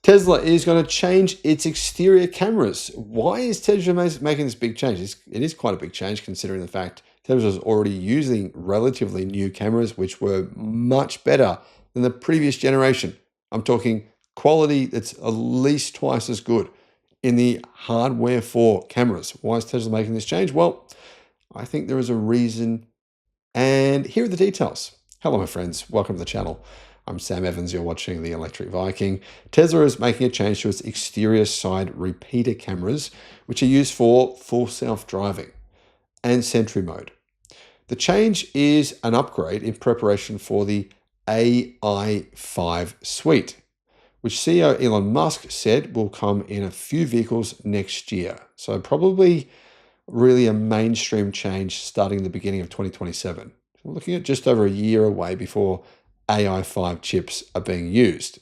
Tesla is going to change its exterior cameras. Why is Tesla making this big change? It is quite a big change considering the fact Tesla is already using relatively new cameras, which were much better than the previous generation. I'm talking quality that's at least twice as good in the hardware for cameras. Why is Tesla making this change? Well, I think there is a reason, and here are the details. Hello, my friends. Welcome to the channel. I'm Sam Evans. You're watching the Electric Viking. Tesla is making a change to its exterior side repeater cameras, which are used for full self-driving and Sentry mode. The change is an upgrade in preparation for the AI5 suite, which CEO Elon Musk said will come in a few vehicles next year. So probably really a mainstream change starting the beginning of 2027. We're looking at just over a year away before AI5 chips are being used.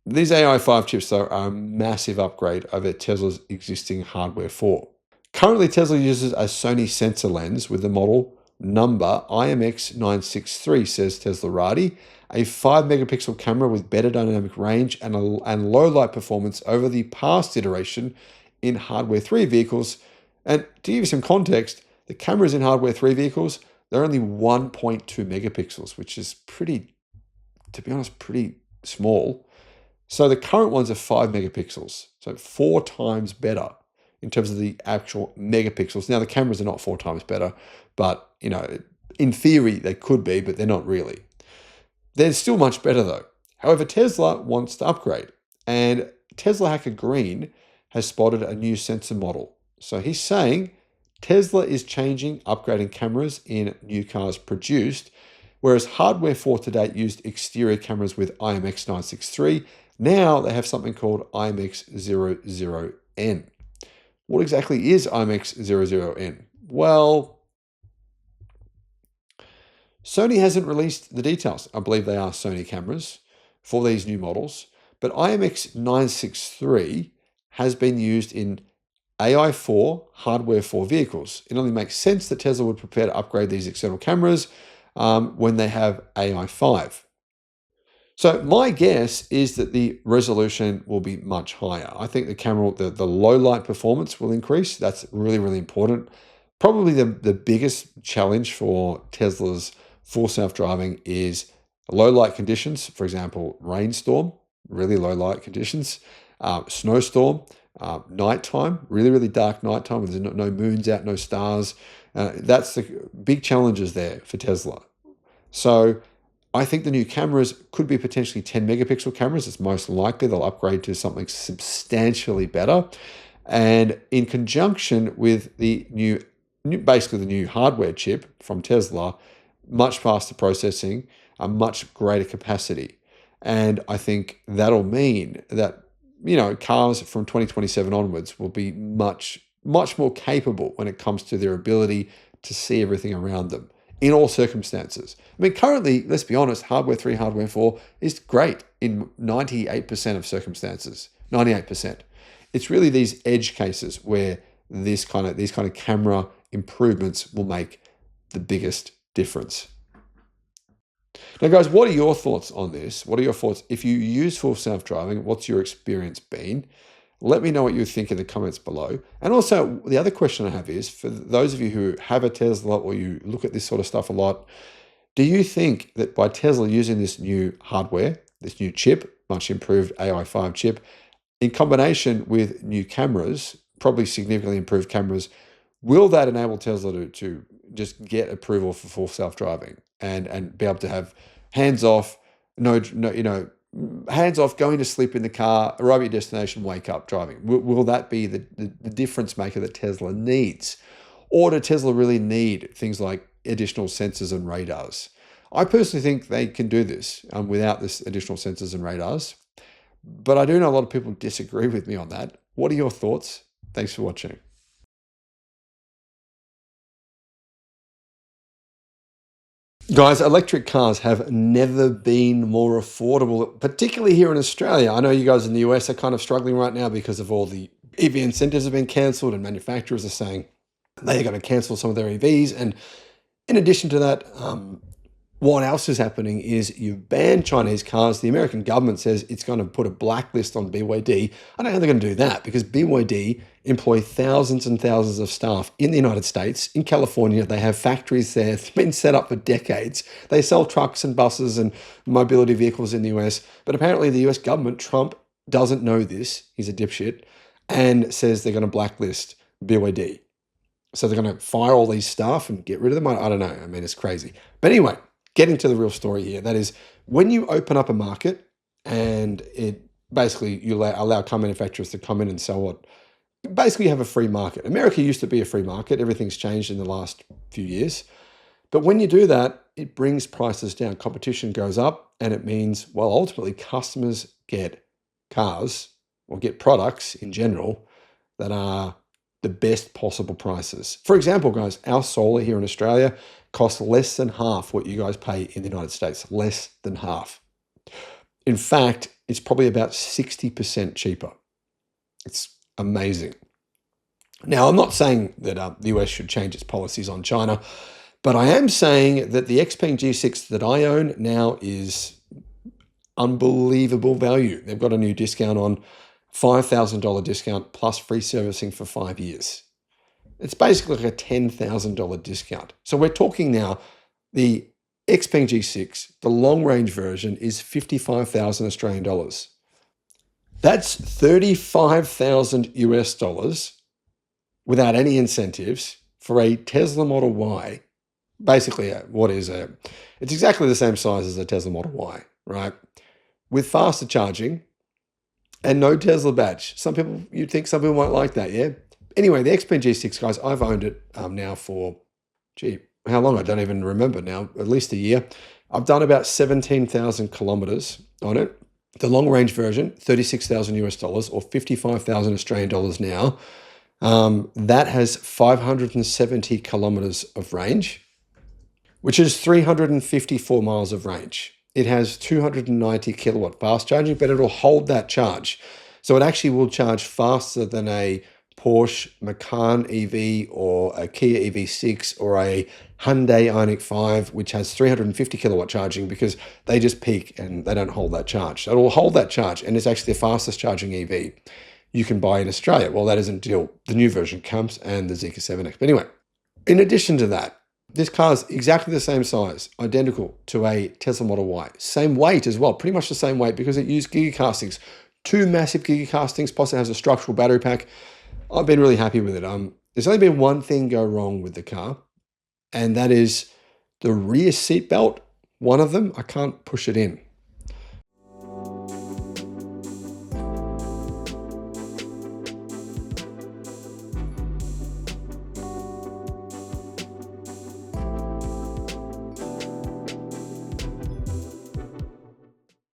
These AI5 chips, though, are a massive upgrade over Tesla's existing hardware 4. Currently, Tesla uses a Sony sensor lens with the model number IMX963, says Tesla Radi, a 5 megapixel camera with better dynamic range and low light performance over the past iteration in hardware 3 vehicles. And to give you some context, the cameras in hardware 3 vehicles, they're only 1.2 megapixels, which is pretty, to be honest, pretty small. So the current ones are 5 megapixels, so 4 times better in terms of the actual megapixels. Now, the cameras are not 4 times better, but, you know, in theory, they could be, but they're not really. They're still much better, though. However, Tesla wants to upgrade, and Tesla hacker Green has spotted a new sensor model. So he's saying Tesla is changing, upgrading cameras in new cars produced, whereas hardware 4 to date used exterior cameras with IMX963. Now they have something called IMX00N. What exactly is IMX00N? Well, Sony hasn't released the details. I believe they are Sony cameras for these new models, but IMX963 has been used in AI4 hardware 4 vehicles. It only makes sense that Tesla would prepare to upgrade these external cameras when they have AI5. So my guess is that the resolution will be much higher. I think the camera, the low light performance will increase. That's really, really important. Probably the biggest challenge for Tesla's full self-driving is low light conditions. For example, rainstorm, really low light conditions, snowstorm, nighttime, really, really dark nighttime with no moons out, no stars. That's the big challenges there for Tesla. So I think the new cameras could be potentially 10 megapixel cameras. It's most likely they'll upgrade to something substantially better. And in conjunction with the basically the new hardware chip from Tesla, much faster processing, a much greater capacity. And I think that'll mean that, you know, cars from 2027 onwards will be much more capable when it comes to their ability to see everything around them in all circumstances. I mean, currently, let's be honest, hardware 3, hardware 4 is great in 98% of circumstances, 98%. It's really these edge cases where these kind of camera improvements will make the biggest difference. Now, guys, what are your thoughts on this? What are your thoughts? If you use full self-driving, what's your experience been? Let me know what you think in the comments below. And also, the other question I have is, for those of you who have a Tesla or you look at this sort of stuff a lot, do you think that by Tesla using this new hardware, this new chip, much improved AI5 chip, in combination with new cameras, probably significantly improved cameras, will that enable Tesla to just get approval for full self-driving and be able to have hands-off, hands-off, going to sleep in the car, arrive at your destination, wake up, driving? Will that be the difference maker that Tesla needs? Or does Tesla really need things like additional sensors and radars? I personally think they can do this without this additional sensors and radars. But I do know a lot of people disagree with me on that. What are your thoughts? Thanks for watching. Guys, electric cars have never been more affordable, particularly here in Australia. I know you guys in the US are kind of struggling right now because of all the EV incentives have been cancelled and manufacturers are saying they are going to cancel some of their EVs. And in addition to that, What else is happening is you've banned Chinese cars. The American government says it's going to put a blacklist on BYD. I don't know how they're going to do that because BYD employ thousands and thousands of staff in the United States. In California, they have factories there. It's been set up for decades. They sell trucks and buses and mobility vehicles in the US. But apparently the US government, Trump, doesn't know this. He's a dipshit and says they're going to blacklist BYD. So they're going to fire all these staff and get rid of them. I don't know. I mean, it's crazy. But anyway, getting to the real story here. That is, when you open up a market and it basically you allow car manufacturers to come in and sell what, basically you have a free market. America used to be a free market. Everything's changed in the last few years. But when you do that, it brings prices down. Competition goes up and it means, well, ultimately customers get cars or get products in general that are the best possible prices. For example, guys, our solar here in Australia costs less than half what you guys pay in the United States, less than half. In fact, it's probably about 60% cheaper. It's amazing. Now, I'm not saying that the US should change its policies on China, but I am saying that the Xpeng G6 that I own now is unbelievable value. They've got a new discount on, $5,000 discount plus free servicing for 5 years. It's basically like a $10,000 discount. So we're talking now, the Xpeng G6, the long range version is 55,000 Australian dollars. That's 35,000 US dollars without any incentives for a Tesla Model Y. Basically, it's exactly the same size as a Tesla Model Y, right? With faster charging and no Tesla badge. You'd think some people might like that, yeah? Anyway, the Xpeng G6, guys, I've owned it now for, how long? I don't even remember now, at least a year. I've done about 17,000 kilometers on it. The long range version, 36,000 US dollars or 55,000 Australian dollars now. That has 570 kilometers of range, which is 354 miles of range. It has 290 kilowatt fast charging, but it'll hold that charge. So it actually will charge faster than a Porsche Macan EV or a Kia EV6 or a Hyundai Ioniq 5, which has 350 kilowatt charging because they just peak and they don't hold that charge. So it will hold that charge, and it's actually the fastest charging EV you can buy in Australia. Well, that isn't until the new version comes and the Zeekr 7X. But anyway, in addition to that, this car is exactly the same size, identical to a Tesla Model Y. Same weight as well, pretty much the same weight because it used gigacastings. 2 massive gigacastings, plus it has a structural battery pack. I've been really happy with it. There's only been one thing go wrong with the car, and that is the rear seat belt. One of them, I can't push it in.